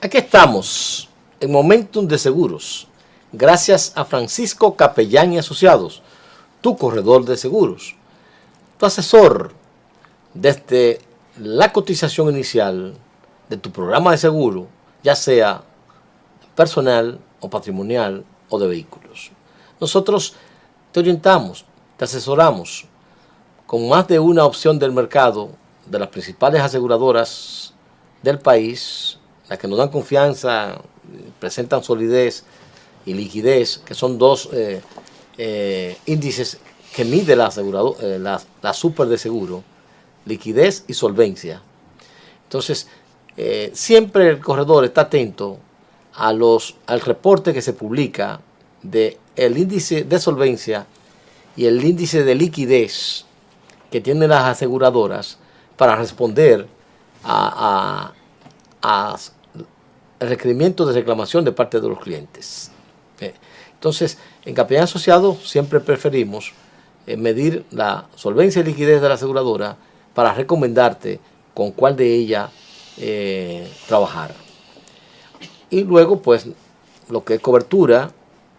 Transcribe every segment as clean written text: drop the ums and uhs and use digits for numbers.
Aquí estamos, en Momentum de Seguros, gracias a Francisco Capellán y Asociados, tu corredor de seguros, tu asesor desde la cotización inicial de tu programa de seguro, ya sea personal o patrimonial o de vehículos. Nosotros te orientamos, te asesoramos con más de una opción del mercado de las principales aseguradoras del país, las que nos dan confianza, presentan solidez y liquidez, que son dos índices que mide la super de seguro, liquidez y solvencia. Entonces, siempre el corredor está atento al reporte que se publica del índice de solvencia y el índice de liquidez que tienen las aseguradoras para responder a requerimientos de reclamación de parte de los clientes. Entonces, en Capellán Asociado siempre preferimos medir la solvencia y liquidez de la aseguradora para recomendarte con cuál de ellas trabajar. Y luego, pues, lo que es cobertura,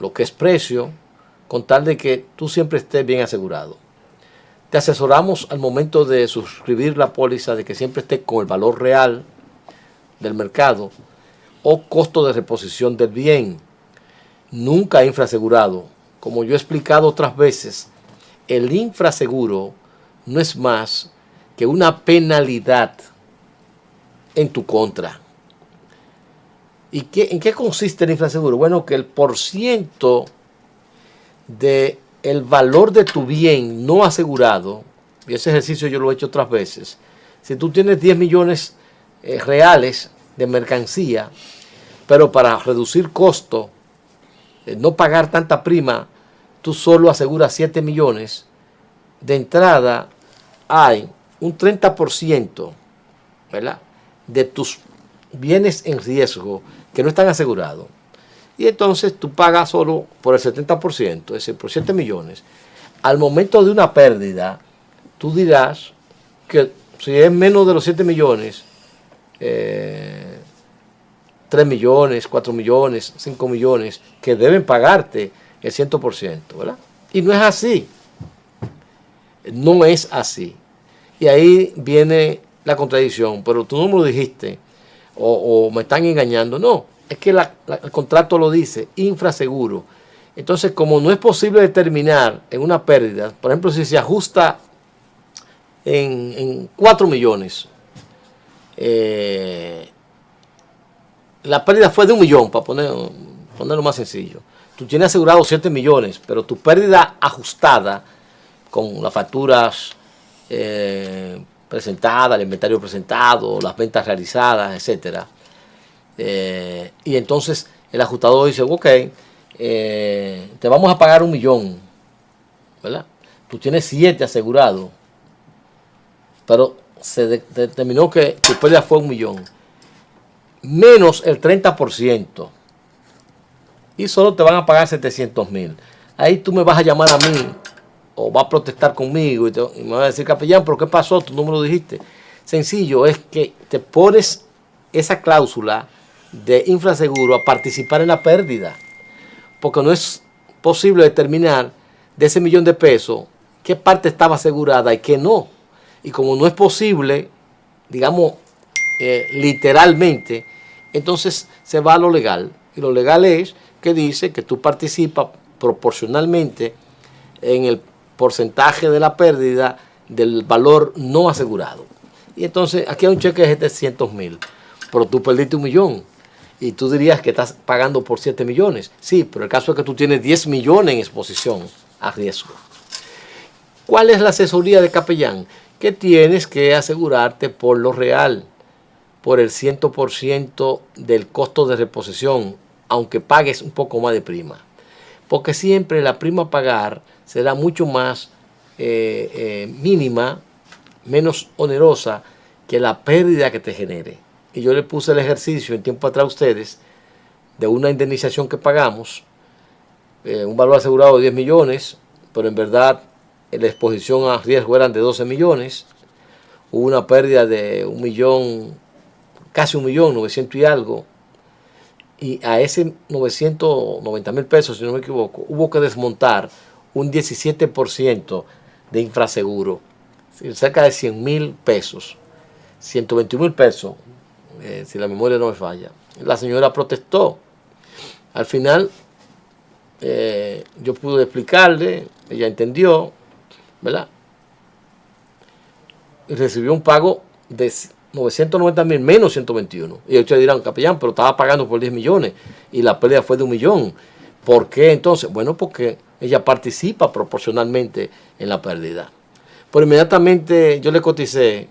lo que es precio, con tal de que tú siempre estés bien asegurado. Te asesoramos al momento de suscribir la póliza de que siempre esté con el valor real del mercado o costo de reposición del bien. Nunca infrasegurado. Como yo he explicado otras veces, el infraseguro no es más que una penalidad en tu contra. ¿Y en qué consiste el infraseguro? Bueno, que el % del valor de tu bien no asegurado, y ese ejercicio yo lo he hecho otras veces, si tú tienes 10 millones reales de mercancía, pero para reducir costo, no pagar tanta prima, tú solo aseguras 7 millones, de entrada hay un 30%, ¿verdad?, de tus bienes en riesgo que no están asegurados. Y entonces tú pagas solo por el 70%, es decir, por 7 millones. Al momento de una pérdida, tú dirás que si es menos de los 7 millones, 3 millones, 4 millones, 5 millones, que deben pagarte el 100%, ¿verdad? Y no es así. No es así. Y ahí viene la contradicción, pero tú no me lo dijiste, o me están engañando. No, es que el contrato lo dice, infraseguro. Entonces, como no es posible determinar en una pérdida, por ejemplo, si se ajusta en 4 millones, la pérdida fue de 1 millón, para ponerlo más sencillo. Tú tienes asegurado 7 millones, pero tu pérdida ajustada con las facturas presentadas, el inventario presentado, las ventas realizadas, etcétera. Y entonces el ajustador dice, ok, te vamos a pagar 1 millón, ¿verdad? Tú tienes 7 asegurados, pero se determinó que tu pérdida fue 1 millón, menos el 30%, y solo te van a pagar 700,000. Ahí tú me vas a llamar a mí, o vas a protestar conmigo, y me vas a decir, capellán, ¿pero qué pasó? Tú no me lo dijiste. Sencillo, es que te pones esa cláusula de infraseguro a participar en la pérdida, porque no es posible determinar de ese 1 millón de pesos qué parte estaba asegurada y qué no. Y como no es posible, digamos, literalmente, entonces se va a lo legal. Y lo legal es que dice que tú participas proporcionalmente en el porcentaje de la pérdida del valor no asegurado. Y entonces aquí hay un cheque de 700,000, pero tú perdiste 1 millón. Y tú dirías que estás pagando por 7 millones. Sí, pero el caso es que tú tienes 10 millones en exposición a riesgo. ¿Cuál es la asesoría de capellán? Que tienes que asegurarte por lo real, por el 100% del costo de reposición, aunque pagues un poco más de prima. Porque siempre la prima a pagar será mucho más mínima, menos onerosa que la pérdida que te genere. Y yo le puse el ejercicio en tiempo atrás a ustedes de una indemnización que pagamos, un valor asegurado de 10 millones, pero en verdad la exposición a riesgo eran de 12 millones. Hubo una pérdida de 1 millón, casi 1 millón, 900 y algo, y a ese 990 mil pesos, si no me equivoco, hubo que desmontar un 17% de infraseguro, cerca de 100 mil pesos, 121 mil pesos, si la memoria no me falla. La señora protestó. Al final, yo pude explicarle, ella entendió, ¿verdad? Y recibió un pago de 990 mil menos 121. Y ustedes dirán, capellán, pero estaba pagando por 10 millones y la pérdida fue de 1 millón. ¿Por qué entonces? Bueno, porque ella participa proporcionalmente en la pérdida. Pero inmediatamente yo le coticé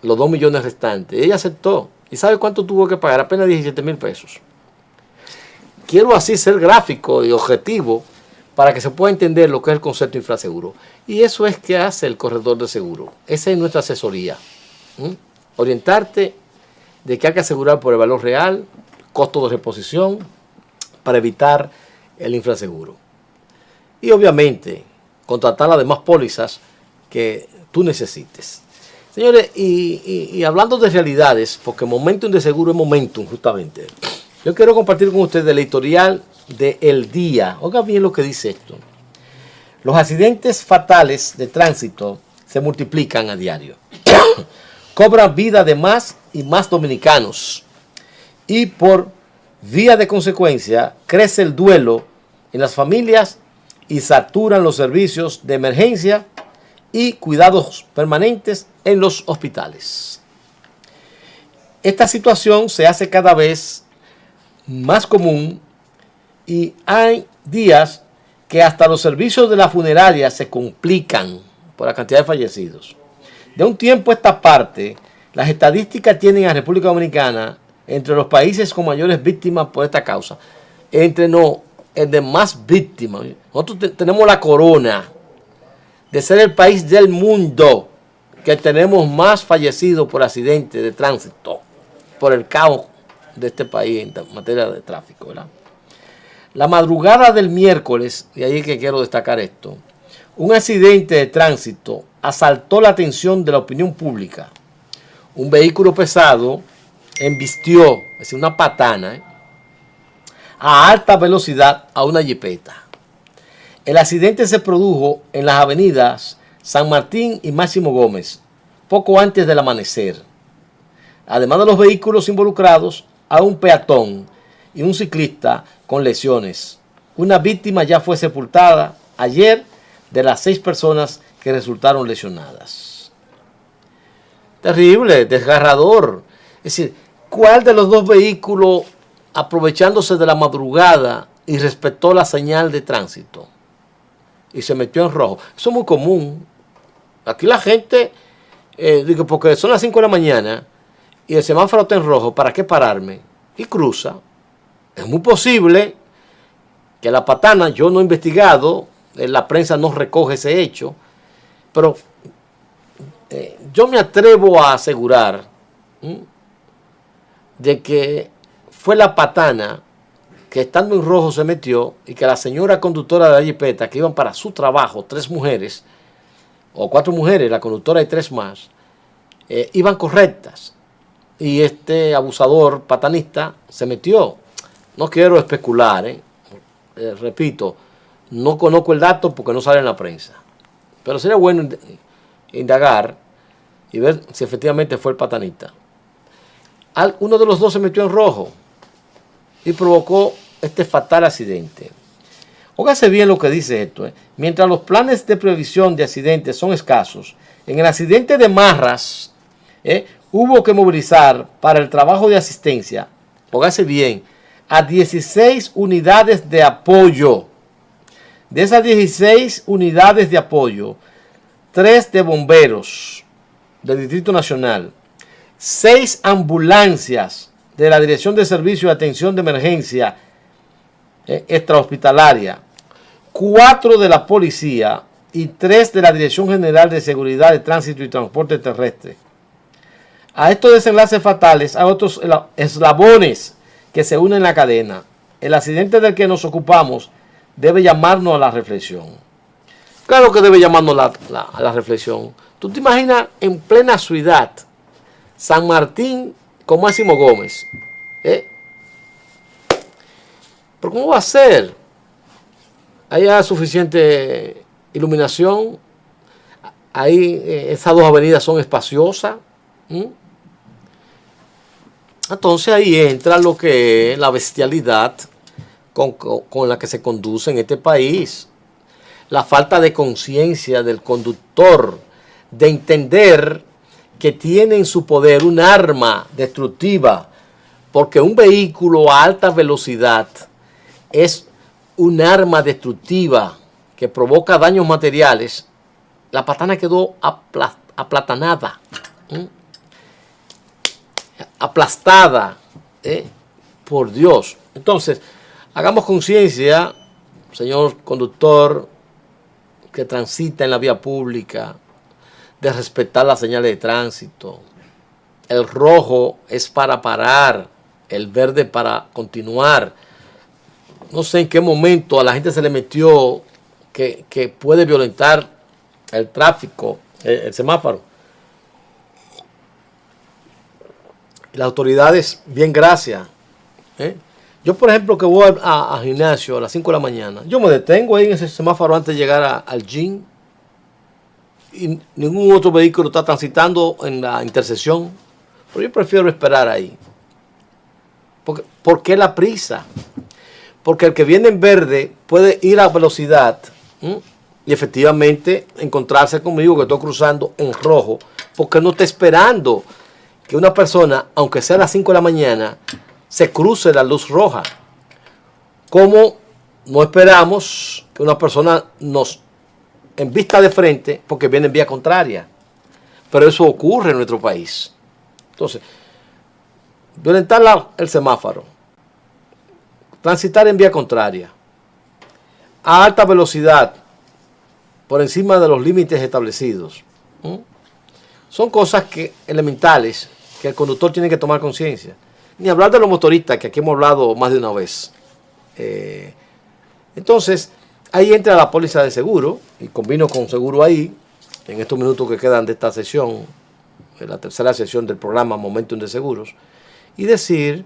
los 2 millones restantes. Ella aceptó. ¿Y sabe cuánto tuvo que pagar? Apenas 17 mil pesos. Quiero así ser gráfico y objetivo para que se pueda entender lo que es el concepto de infraseguro. Y eso es que hace el corredor de seguro. Esa es nuestra asesoría. Orientarte de que hay que asegurar por el valor real, costo de reposición, para evitar el infraseguro. Y obviamente, contratar las demás pólizas que tú necesites. Señores, y hablando de realidades, porque Momentum de Seguro es Momentum, justamente. Yo quiero compartir con ustedes el editorial de El Día. Oiga bien lo que dice esto. Los accidentes fatales de tránsito se multiplican a diario. Cobran vida de más y más dominicanos. Y por vía de consecuencia, crece el duelo en las familias y saturan los servicios de emergencia y cuidados permanentes en los hospitales. Esta situación se hace cada vez más común y hay días que hasta los servicios de la funeraria se complican por la cantidad de fallecidos. De un tiempo a esta parte, las estadísticas tienen a República Dominicana entre los países con mayores víctimas por esta causa. El de más víctimas. Nosotros tenemos la corona de ser el país del mundo que tenemos más fallecidos por accidentes de tránsito, por el caos de este país en materia de tráfico, ¿verdad? La madrugada del miércoles, y ahí es que quiero destacar esto, un accidente de tránsito asaltó la atención de la opinión pública. Un vehículo pesado embistió, es decir, una patana, a alta velocidad a una jipeta. El accidente se produjo en las avenidas San Martín y Máximo Gómez, poco antes del amanecer. Además de los vehículos involucrados, a un peatón y un ciclista con lesiones. Una víctima ya fue sepultada ayer de las 6 personas que resultaron lesionadas. Terrible, desgarrador. Es decir, ¿cuál de los dos vehículos, aprovechándose de la madrugada y respetó la señal de tránsito y se metió en rojo? Eso es muy común. Aquí la gente, digo, porque son las 5 de la mañana y el semáforo está en rojo, ¿para qué pararme? Y cruza. Es muy posible que la patana, yo no he investigado, la prensa no recoge ese hecho, pero yo me atrevo a asegurar de que fue la patana que estando en rojo se metió y que la señora conductora de la jipeta, que iban para su trabajo, 3 mujeres, o 4 mujeres, la conductora y 3 más, iban correctas. Y este abusador patanista se metió. No quiero especular, repito, no conozco el dato porque no sale en la prensa. Pero sería bueno indagar y ver si efectivamente fue el patanista. Uno de los dos se metió en rojo y provocó este fatal accidente. Óigase bien lo que dice esto. Mientras los planes de previsión de accidentes son escasos, en el accidente de Marras hubo que movilizar para el trabajo de asistencia, óigase bien, a 16 unidades de apoyo. De esas 16 unidades de apoyo, 3 de bomberos del Distrito Nacional, 6 ambulancias de la Dirección de Servicio de Atención de Emergencia Extrahospitalaria, 4 de la Policía y 3 de la Dirección General de Seguridad de Tránsito y Transporte Terrestre. A estos desenlaces fatales hay otros eslabones que se unen en la cadena. El accidente del que nos ocupamos debe llamarnos a la reflexión. Claro que debe llamarnos a la reflexión. ¿Tú te imaginas en plena ciudad, San Martín con Máximo Gómez? Pero ¿cómo va a ser? Hay suficiente iluminación. Ahí esas dos avenidas son espaciosas. Entonces ahí entra lo que es la bestialidad con la que se conduce en este país. La falta de conciencia del conductor, de entender que tiene en su poder un arma destructiva, porque un vehículo a alta velocidad es un arma destructiva que provoca daños materiales. La patana quedó aplatanada, aplastada, por Dios. Entonces, hagamos conciencia, señor conductor que transita en la vía pública, de respetar las señales de tránsito. El rojo es para parar, el verde para continuar. No sé en qué momento a la gente se le metió que puede violentar el tráfico, el semáforo. Las autoridades, bien, gracias. Yo, por ejemplo, que voy a gimnasio a las 5 de la mañana, yo me detengo ahí en ese semáforo antes de llegar al gym. Y ningún otro vehículo está transitando en la intersección. Pero yo prefiero esperar ahí. ¿Por qué la prisa? Porque el que viene en verde puede ir a velocidad y efectivamente encontrarse conmigo que estoy cruzando en rojo, porque no está esperando que una persona, aunque sea a las 5 de la mañana, se cruce la luz roja. Como no esperamos que una persona nos en vista de frente porque viene en vía contraria. Pero eso ocurre en nuestro país. Entonces, violentar el semáforo, transitar en vía contraria, a alta velocidad, por encima de los límites establecidos, son cosas elementales que el conductor tiene que tomar conciencia. Ni hablar de los motoristas, que aquí hemos hablado más de una vez. Entonces, ahí entra la póliza de seguro, y combino con seguro ahí, en estos minutos que quedan de esta sesión, de la tercera sesión del programa Momentum de Seguros, y decir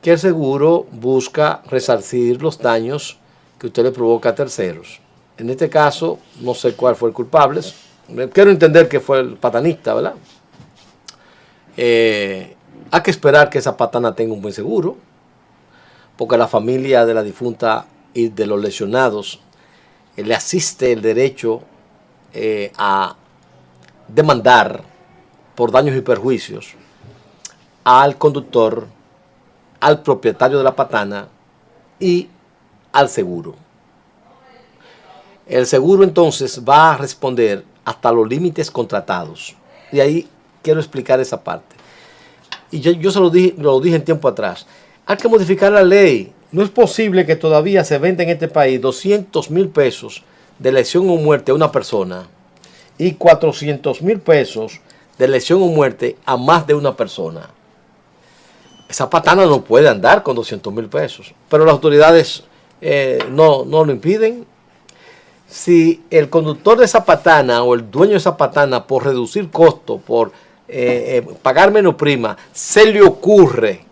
que el seguro busca resarcir los daños que usted le provoca a terceros. En este caso, no sé cuál fue el culpable, quiero entender que fue el patanista, ¿verdad? Hay que esperar que esa patana tenga un buen seguro, porque la familia de la difunta y de los lesionados le asiste el derecho a demandar por daños y perjuicios al conductor, al propietario de la patana y al seguro. El seguro entonces va a responder hasta los límites contratados. Y ahí quiero explicar esa parte. Y yo se lo dije en tiempo atrás. Hay que modificar la ley. No es posible que todavía se venda en este país 200,000 pesos de lesión o muerte a una persona y 400,000 pesos de lesión o muerte a más de una persona. Esa patana no puede andar con 200,000 pesos, pero las autoridades no lo impiden. Si el conductor de esa patana o el dueño de esa patana, por reducir costos, por pagar menos prima, se le ocurre,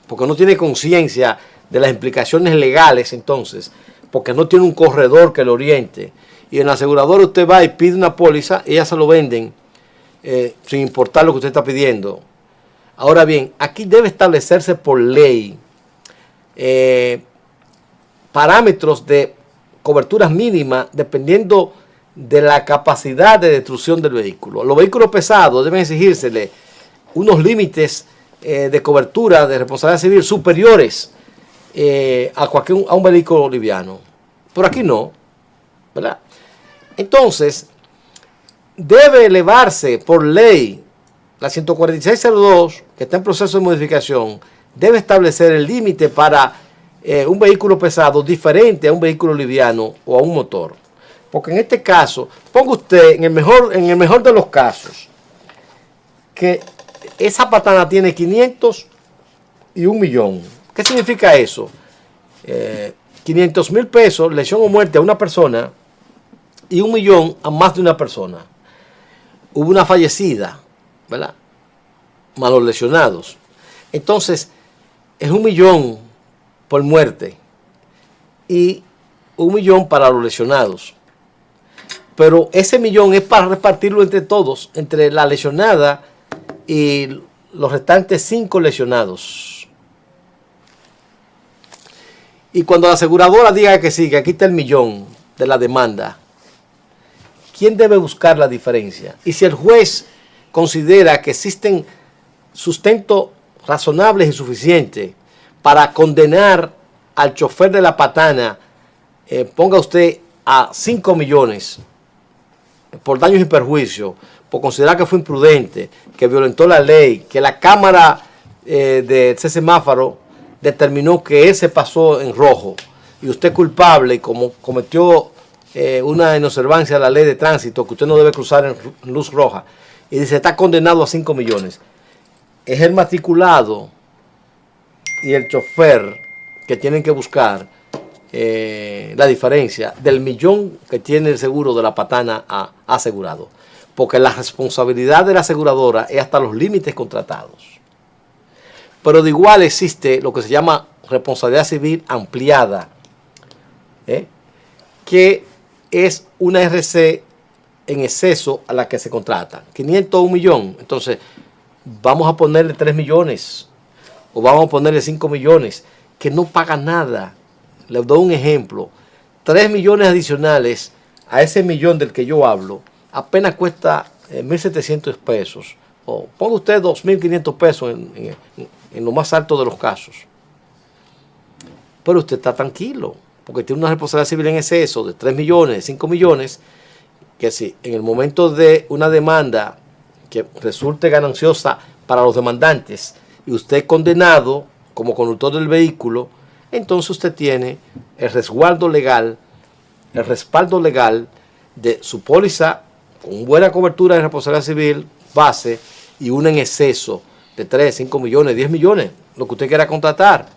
porque no tiene conciencia de las implicaciones legales entonces, porque no tiene un corredor que lo oriente, y en la aseguradora usted va y pide una póliza, ellas se lo venden sin importar lo que usted está pidiendo. Ahora bien, aquí debe establecerse por ley parámetros de coberturas mínimas dependiendo de la capacidad de destrucción del vehículo. Los vehículos pesados deben exigírsele unos límites de cobertura de responsabilidad civil superiores a un vehículo liviano. Pero aquí no, ¿verdad? Entonces, debe elevarse por ley la 14602, que está en proceso de modificación, debe establecer el límite para un vehículo pesado diferente a un vehículo liviano o a un motor. Porque en este caso, ponga usted en el mejor de los casos, que esa patana tiene 500 y 1,000,000. ¿Qué significa eso? 500,000 pesos, lesión o muerte a una persona, y 1,000,000 a más de una persona. Hubo una fallecida, ¿verdad? Más los lesionados. Entonces, es 1,000,000 por muerte y 1 millón para los lesionados. Pero ese millón es para repartirlo entre todos, entre la lesionada y los restantes 5 lesionados. Y cuando la aseguradora diga que sí, que aquí está el millón de la demanda, ¿quién debe buscar la diferencia? Y si el juez considera que existen sustentos razonables y suficientes para condenar al chofer de la patana, ponga usted a 5 millones por daños y perjuicios, por considerar que fue imprudente, que violentó la ley, que la cámara de ese semáforo determinó que él se pasó en rojo y usted es culpable y como cometió una inobservancia de la ley de tránsito, que usted no debe cruzar en luz roja, y dice está condenado a 5 millones. Es el matriculado y el chofer que tienen que buscar la diferencia del millón que tiene el seguro de la patana asegurado, porque la responsabilidad de la aseguradora es hasta los límites contratados. Pero de igual existe lo que se llama responsabilidad civil ampliada, que es una RC en exceso a la que se contrata. 500 o 1 millón, entonces vamos a ponerle 3 millones o vamos a ponerle 5 millones, que no paga nada. Les doy un ejemplo. 3 millones adicionales a ese millón del que yo hablo, apenas cuesta 1.700 pesos. O ponga usted 2.500 pesos en lo más alto de los casos. Pero usted está tranquilo, porque tiene una responsabilidad civil en exceso de 3 millones, 5 millones, que si en el momento de una demanda que resulte gananciosa para los demandantes y usted es condenado como conductor del vehículo, entonces usted tiene el resguardo legal, el respaldo legal de su póliza con buena cobertura de responsabilidad civil base y una en exceso de 3, 5 millones, 10 millones, lo que usted quiera contratar.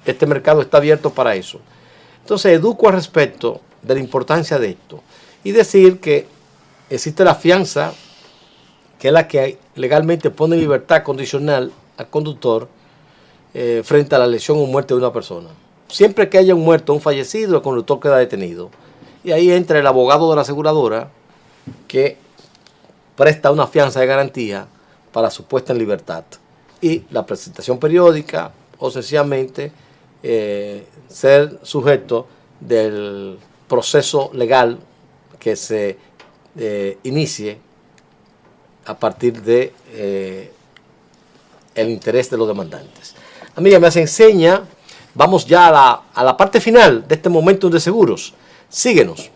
Este mercado está abierto para eso. Entonces educo al respecto de la importancia de esto y decir que existe la fianza, que es la que legalmente pone en libertad condicional al conductor frente a la lesión o muerte de una persona. Siempre que haya un muerto o un fallecido, el conductor queda detenido. Y ahí entra el abogado de la aseguradora que presta una fianza de garantía para su puesta en libertad. Y la presentación periódica o sencillamente ser sujeto del proceso legal que se inicie a partir de el interés de los demandantes. Amiga, me hace enseña. Vamos ya a la parte final de este momento de seguros. Síguenos.